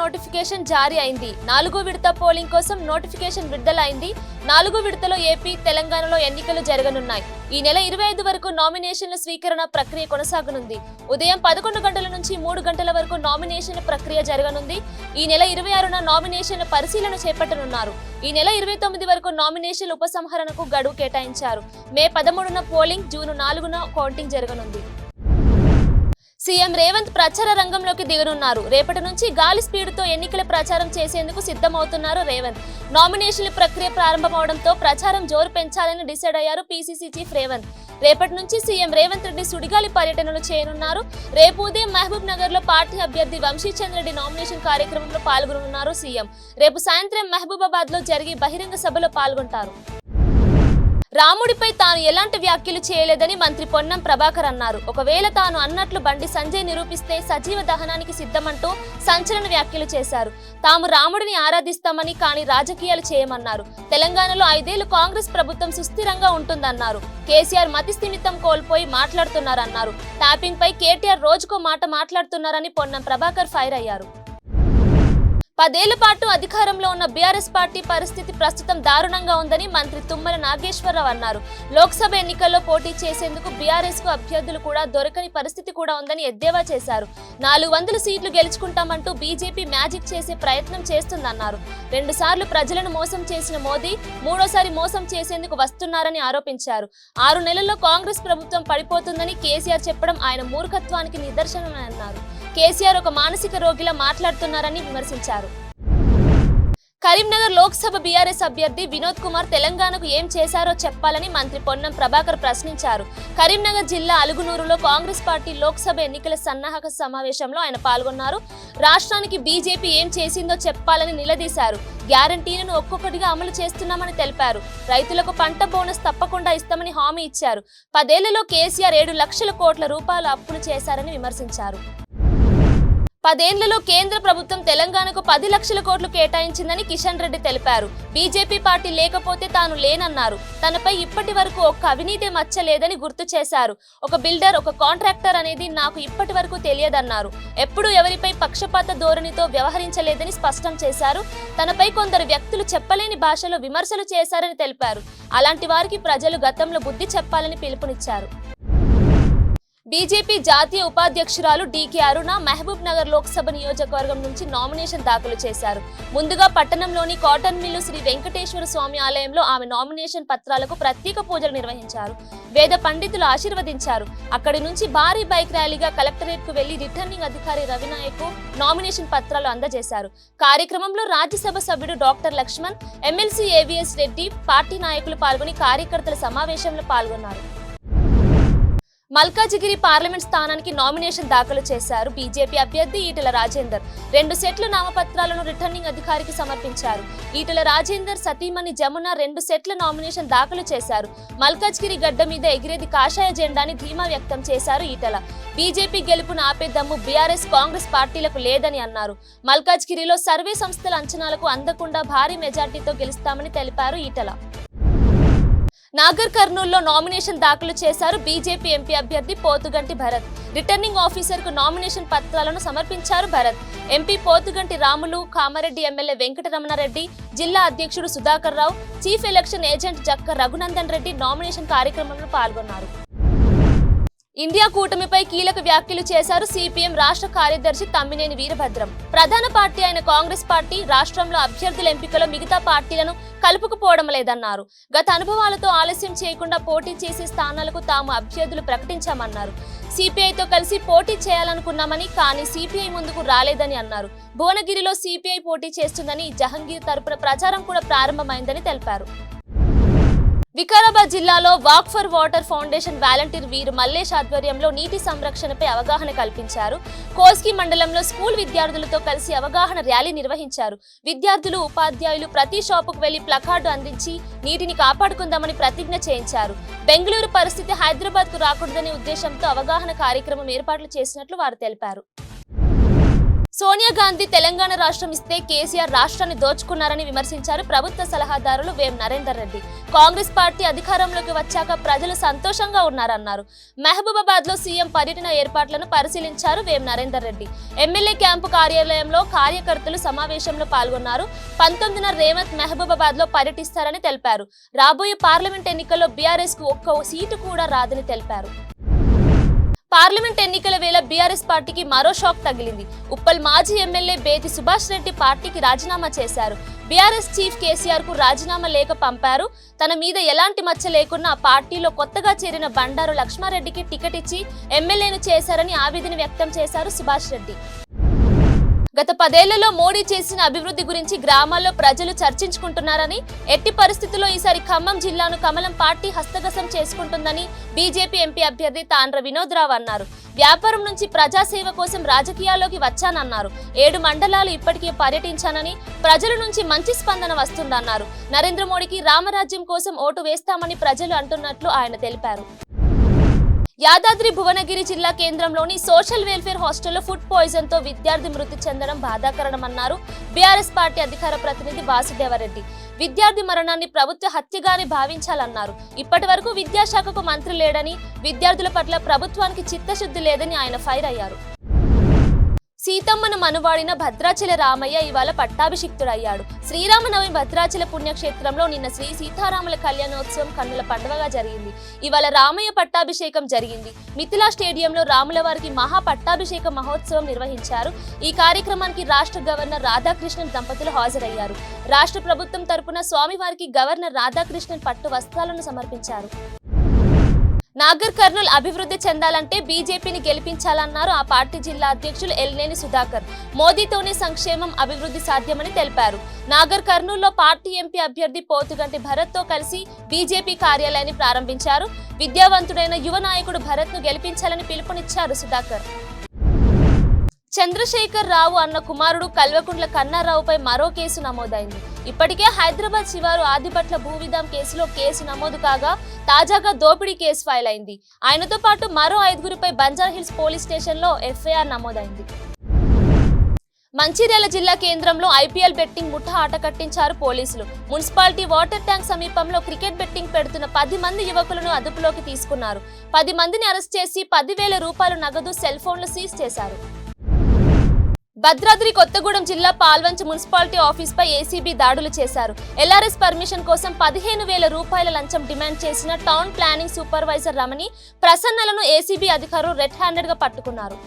Notification జారీ అయింది. 4వ విడత పోలింగ్ కోసం నోటిఫికేషన్ విడుదలైంది. 4వ విడతలో ఏపీ, తెలంగాణలో ఎన్నికలు జరగనున్నాయి. ఈ నెల 25 వరకు నామినేషన్ల స్వీకరణ ప్రక్రియ కొనసాగనుంది. ఉదయం 11 గంటల నుంచి 3 గంటల వరకు నామినేషన్ల ప్రక్రియ జరగనుంది. ఈ నెల 26న నామినేషన్ల పరిశీలన చేపట్టనున్నారు. ఈ నెల 29 వరకు నామినేషన్ల ఉపసంహరణకు గడువు కేటాయించారు. మే 13న పోలింగ్, జూన్ 4న కౌంటింగ్ జరగనుంది. సీఎం రేవంత్ ప్రచార రంగంలోకి దిగనున్నారు. రేపటి నుంచి గాలి స్పీడ్తో ఎన్నికల ప్రచారం చేసేందుకు సిద్ధమవుతున్నారు రేవంత్. నామినేషన్ల ప్రక్రియ ప్రారంభమవడంతో ప్రచారం జోరు పెంచాలని డిసైడ్ అయ్యారు పీసీసీ చీఫ్ రేవంత్. రేపటి నుంచి సీఎం రేవంత్ రెడ్డి సుడిగాలి పర్యటనలు చేయనున్నారు. రేపు ఉదయం మహబూబ్ నగర్ లో పార్టీ అభ్యర్థి వంశీచంద్ర రెడ్డి నామినేషన్ కార్యక్రమంలో పాల్గొనున్నారు సీఎం. రేపు సాయంత్రం మహబూబాబాద్ లో జరిగే బహిరంగ సభలో పాల్గొంటారు. రాముడిపై తాను ఎలాంటి వ్యాఖ్యలు చేయలేదని మంత్రి పొన్నం ప్రభాకర్ అన్నారు. ఒకవేళ తాను అన్నట్లు బండి సంజయ్ నిరూపిస్తే సజీవ దహనానికి సిద్ధమంటూ సంచలన వ్యాఖ్యలు చేశారు. తాము రాముడిని ఆరాధిస్తామని, కానీ రాజకీయాలు చేయమన్నారు. తెలంగాణలో 5 ఏళ్లు కాంగ్రెస్ ప్రభుత్వం సుస్థిరంగా ఉంటుందన్నారు. కేసీఆర్ మతి స్థిమితం కోల్పోయి మాట్లాడుతున్నారన్నారు. ట్యాపింగ్ పై కేటీఆర్ రోజుకో మాట మాట్లాడుతున్నారని పొన్నం ప్రభాకర్ ఫైర్ అయ్యారు. 10 ఏళ్ల పాటు అధికారంలో ఉన్న బీఆర్ఎస్ పార్టీ పరిస్థితి ప్రస్తుతం దారుణంగా ఉందని మంత్రి తుమ్మల నాగేశ్వరరావు అన్నారు. లోక్సభ ఎన్నికల్లో పోటీ చేసేందుకు బీఆర్ఎస్ కు అభ్యర్థులు కూడా దొరకని పరిస్థితి కూడా ఉందని ఎద్దేవా చేశారు. 400 సీట్లు గెలుచుకుంటామంటూ బీజేపీ మ్యాజిక్ చేసే ప్రయత్నం చేస్తుందన్నారు. 2 సార్లు ప్రజలను మోసం చేసిన మోదీ 3వ మోసం చేసేందుకు వస్తున్నారని ఆరోపించారు. 6 నెలల్లో కాంగ్రెస్ ప్రభుత్వం పడిపోతుందని కేసీఆర్ చెప్పడం ఆయన మూర్ఖత్వానికి నిదర్శనమని అన్నారు. కేసీఆర్ ఒక మానసిక రోగిలా మాట్లాడుతున్నారని విమర్శించారు. కరీంనగర్ లోక్సభ బీఆర్ఎస్ అభ్యర్థి వినోద్ కుమార్ తెలంగాణకు ఏం చేశారో చెప్పాలని మంత్రి పొన్నం ప్రభాకర్ ప్రశ్నించారు. కరీంనగర్ జిల్లా అలుగునూరులో కాంగ్రెస్ పార్టీ లోక్సభ ఎన్నికల సన్నాహక సమావేశంలో ఆయన పాల్గొన్నారు. రాష్ట్రానికి బీజేపీ ఏం చేసిందో చెప్పాలని నిలదీశారు. గ్యారంటీలను ఒక్కొక్కటిగా అమలు చేస్తున్నామని తెలిపారు. రైతులకు పంట బోనస్ తప్పకుండా ఇస్తామని హామీ ఇచ్చారు. 10 ఏళ్లలో కేసీఆర్ 7 లక్షల కోట్ల రూపాయల అప్పులు చేశారని విమర్శించారు. 10 ఏళ్లలో కేంద్ర ప్రభుత్వం తెలంగాణకు 10 లక్షల కోట్లు కేటాయించిందని కిషన్ రెడ్డి తెలిపారు. బీజేపీ పార్టీ లేకపోతే తాను లేనన్నారు. తనపై ఇప్పటి వరకు ఒక్క అవినీతి మచ్చ లేదని గుర్తు చేశారు. ఒక బిల్డర్, ఒక కాంట్రాక్టర్ అనేది నాకు ఇప్పటి వరకు తెలియదన్నారు. ఎప్పుడూ ఎవరిపై పక్షపాత ధోరణితో వ్యవహరించలేదని స్పష్టం చేశారు. తనపై కొందరు వ్యక్తులు చెప్పలేని భాషలో విమర్శలు చేశారని తెలిపారు. అలాంటి వారికి ప్రజలు గతంలో బుద్ధి చెప్పాలని పిలుపునిచ్చారు. బీజేపీ జాతీయ ఉపాధ్యక్షురాలు డీకే అరుణ మహబూబ్ నగర్ లోక్సభ నియోజకవర్గం నుంచి నామినేషన్ దాఖలు చేశారు. ముందుగా పట్టణంలోని కాటన్ మిల్లు శ్రీ వెంకటేశ్వర స్వామి ఆలయంలో ఆమె నామినేషన్ పత్రాలకు ప్రత్యేక పూజలు నిర్వహించారు. వేద పండితులు ఆశీర్వదించారు. అక్కడి నుంచి భారీ బైక్ ర్యాలీగా కలెక్టరేట్ కు వెళ్లి రిటర్నింగ్ అధికారి రవినాయక్ నామినేషన్ పత్రాలు అందజేశారు. కార్యక్రమంలో రాజ్యసభ సభ్యుడు doctor Lakshman, MLC AVS Reddy, party నాయకులు పాల్గొని కార్యకర్తల సమావేశంలో పాల్గొన్నారు. మల్కాజిగిరి పార్లమెంట్ స్థానానికి నామినేషన్ దాఖలు చేశారు. బీజేపీ అభ్యర్థి ఈటెల రాజేందర్ 2 సెట్ల నామపత్రాలను రిటర్నింగ్ అధికారికి సమర్పించారు. ఈటెల రాజేందర్ సతీమణి జమున 2 సెట్ల నామినేషన్ దాఖలు చేశారు. మల్కాజ్గిరి గడ్డ మీద ఎగిరేది కాషాయ జెండాని ధీమా వ్యక్తం చేశారు ఈటెల. బీజేపీ గెలుపును ఆపే దమ్ము బీఆర్ఎస్, కాంగ్రెస్ పార్టీలకు లేదని అన్నారు. మల్కాజ్గిరిలో సర్వే సంస్థల అంచనాలకు అందకుండా భారీ మెజార్టీతో గెలుస్తామని తెలిపారు ఈటెల. నాగర్ కర్నూల్లో నామినేషన్ దాఖలు చేశారు బీజేపీ ఎంపీ అభ్యర్థి పోతుగంటి భరత్. రిటర్నింగ్ ఆఫీసర్ కు నామినేషన్ పత్రాలను సమర్పించారు భరత్. ఎంపీ పోతుగంటి రాములు, కామారెడ్డి ఎమ్మెల్యే వెంకటరమణారెడ్డి, జిల్లా అధ్యక్షుడు Sudhakar Rao, chief election agent Jakka Raghunandan Reddy nomination కార్యక్రమంలో పాల్గొన్నారు. ఇండియా కూటమిపై కీలక వ్యాఖ్యలు చేశారు సిపిఎం రాష్ట్ర కార్యదర్శి తమ్మినేని వీరభద్రం. ప్రధాన పార్టీ అయిన కాంగ్రెస్ పార్టీ రాష్ట్రంలో అభ్యర్థుల ఎంపికలో మిగతా పార్టీలను కలుపుకుపోవడం లేదన్నారు. గత అనుభవాలతో ఆలస్యం చేయకుండా పోటీ చేసే స్థానాలకు తాము అభ్యర్థులు ప్రకటించామన్నారు. సిపిఐతో కలిసి పోటీ చేయాలనుకున్నామని, కానీ సిపిఐ ముందుకు రాలేదని అన్నారు. భువనగిరిలో సిపిఐ పోటీ చేస్తుందని, జహంగీర్ తరపున ప్రచారం కూడా ప్రారంభమైందని తెలిపారు. వికారాబాద్ జిల్లాలో walk for water foundation volunteer వీరు మల్లేష్ ఆధ్వర్యంలో నీటి సంరక్షణపై అవగాహన కల్పించారు. కోస్గి మండలంలో స్కూల్ విద్యార్థులతో కలిసి అవగాహన ర్యాలీ నిర్వహించారు. విద్యార్థులు, ఉపాధ్యాయులు ప్రతి షాపుకు వెళ్లి ప్లకార్డు అందించి నీటిని కాపాడుకుందామని ప్రతిజ్ఞ చేయించారు. బెంగళూరు పరిస్థితి హైదరాబాద్ కు రాకూడదనే ఉద్దేశంతో అవగాహన కార్యక్రమం ఏర్పాట్లు చేసినట్లు వారు తెలిపారు. సోనియా గాంధీ తెలంగాణ రాష్ట్రం ఇస్తే కేసీఆర్ రాష్ట్రాన్ని దోచుకున్నారని విమర్శించారు ప్రభుత్వ సలహాదారులు వేం నరేందర్ రెడ్డి. కాంగ్రెస్ పార్టీ అధికారంలోకి వచ్చాక ప్రజలు సంతోషంగా ఉన్నారన్నారు. మహబూబాబాద్ లో సీఎం పర్యటన ఏర్పాట్లను పరిశీలించారు వేం నరేందర్ రెడ్డి. ఎమ్మెల్యే క్యాంపు కార్యాలయంలో కార్యకర్తలు సమావేశంలో పాల్గొన్నారు. 19న రేవంత్ మహబూబాబాద్ లో పర్యటిస్తారని తెలిపారు. రాబోయే పార్లమెంట్ ఎన్నికల్లో బీఆర్ఎస్ కు ఒక్క సీటు కూడా రాదని తెలిపారు. పార్లమెంట్ ఎన్నికల వేళ బీఆర్ఎస్ పార్టీకి మరో షాక్ తగిలింది. ఉప్పల్ మాజీ ఎమ్మెల్యే బేతి సుభాష్ రెడ్డి పార్టీకి రాజీనామా చేశారు. బీఆర్ఎస్ చీఫ్ కేసీఆర్ కు రాజీనామా లేఖ పంపారు. తన మీద ఎలాంటి మచ్చ లేకున్నా పార్టీలో కొత్తగా చేరిన బండారు లక్ష్మారెడ్డికి టికెట్ ఇచ్చి ఎమ్మెల్యేను చేశారని ఆవేదన వ్యక్తం చేశారు సుభాష్ రెడ్డి. గత 10 ఏళ్లలో మోడీ చేసిన అభివృద్ధి గురించి గ్రామాల్లో ప్రజలు చర్చించుకుంటున్నారని, ఎట్టి పరిస్థితుల్లో ఈసారి ఖమ్మం జిల్లాను కమలం పార్టీ హస్తగతం చేసుకుంటుందని బీజేపీ ఎంపీ అభ్యర్థి తాండ్ర వినోద్ రావు అన్నారు. వ్యాపారం నుంచి ప్రజాసేవ కోసం రాజకీయాల్లోకి వచ్చానన్నారు. 7 మండలాలు ఇప్పటికే పర్యటించానని, ప్రజల నుంచి మంచి స్పందన వస్తుందన్నారు. నరేంద్ర మోడీకి రామరాజ్యం కోసం ఓటు వేస్తామని ప్రజలు అంటున్నట్లు ఆయన తెలిపారు. యాదాద్రి భువనగిరి జిల్లా కేంద్రంలోని సోషల్ వెల్ఫేర్ హాస్టల్లో ఫుడ్ పాయిజన్ తో విద్యార్థి మృతి చెందడం బాధాకరమన్నారు బీఆర్ఎస్ పార్టీ అధికార ప్రతినిధి వాసుదేవరెడ్డి. విద్యార్థి మరణాన్ని ప్రభుత్వ హత్యగానే భావించాలన్నారు. ఇప్పటి వరకు విద్యాశాఖకు మంత్రి లేడని, విద్యార్థుల పట్ల ప్రభుత్వానికి చిత్తశుద్ధి లేదని ఆయన ఫైర్ అయ్యారు. సీతమ్మను మనువాడిన భద్రాచల రామయ్య ఇవాళ పట్టాభిషిక్తుడయ్యాడు. శ్రీరామనవమి భద్రాచల పుణ్యక్షేత్రంలో నిన్న శ్రీ సీతారాముల కళ్యాణోత్సవం కన్నుల పండుగగా జరిగింది. ఇవాళ రామయ్య పట్టాభిషేకం జరిగింది. మిథిలా స్టేడియంలో రాముల వారికి మహా పట్టాభిషేక మహోత్సవం నిర్వహించారు. ఈ కార్యక్రమానికి రాష్ట్ర గవర్నర్ రాధాకృష్ణన్ దంపతులు హాజరయ్యారు. రాష్ట్ర ప్రభుత్వం తరపున స్వామివారికి గవర్నర్ రాధాకృష్ణన్ పట్టు వస్త్రాలను సమర్పించారు. నాగర్ కర్నూల్ అభివృద్ధి చెందాలంటే బీజేపీని గెలిపించాలన్నారు ఆ పార్టీ జిల్లా అధ్యక్షులు ఎల్నేని సుధాకర్. మోదీతోనే సంక్షేమం, అభివృద్ధి సాధ్యమని తెలిపారు. నాగర్ కర్నూల్లో పార్టీ ఎంపీ అభ్యర్థి పోతుగంటి భరత్ తో కలిసి బీజేపీ కార్యాలయాన్ని ప్రారంభించారు. విద్యావంతుడైన యువ నాయకుడు భరత్ ను గెలిపించాలని పిలుపునిచ్చారు సుధాకర్. చంద్రశేఖర్ రావు అన్న కుమారుడు కల్వకుంట్ల కన్నారావుపై మరో కేసు నమోదైంది. ఇప్పటికే హైదరాబాద్ శివారు ఆదిబట్ల భూవిధం కేసులో కేసు నమోదు కాగా తాజాగా దోపిడీ కేసు ఫైల్ అయింది. ఆయనతో పాటు మరో 5గురిపై బంజారాహిల్స్ పోలీస్ స్టేషన్లో ఎఫ్ఐఆర్ నమోదైంది. మంచిర్యాల జిల్లా కేంద్రంలో ఐపీఎల్ బెట్టింగ్ ముఠా ఆట కట్టించారు పోలీసులు. మున్సిపాలిటీ వాటర్ ట్యాంక్ సమీపంలో క్రికెట్ బెట్టింగ్ పెడుతున్న 10 మంది యువకులను అదుపులోకి తీసుకున్నారు. 10 మందిని అరెస్ట్ చేసి 10,000 రూపాయలు నగదు, సెల్ ఫోన్లు సీజ్ చేశారు. భద్రాద్రి కొత్తగూడెం జిల్లా పాల్వంచ మున్సిపాలిటీ ఆఫీస్ పై ఏసీబీ దాడులు చేశారు. ఎల్ఆర్ఎస్ పర్మిషన్ కోసం 15,000 రూపాయల లంచం డిమాండ్ చేసిన టౌన్ ప్లానింగ్ సూపర్వైజర్ రమణి ప్రసన్నలను ఏసీబీ అధికారులు రెడ్ హ్యాండెడ్ గా పట్టుకున్నారు.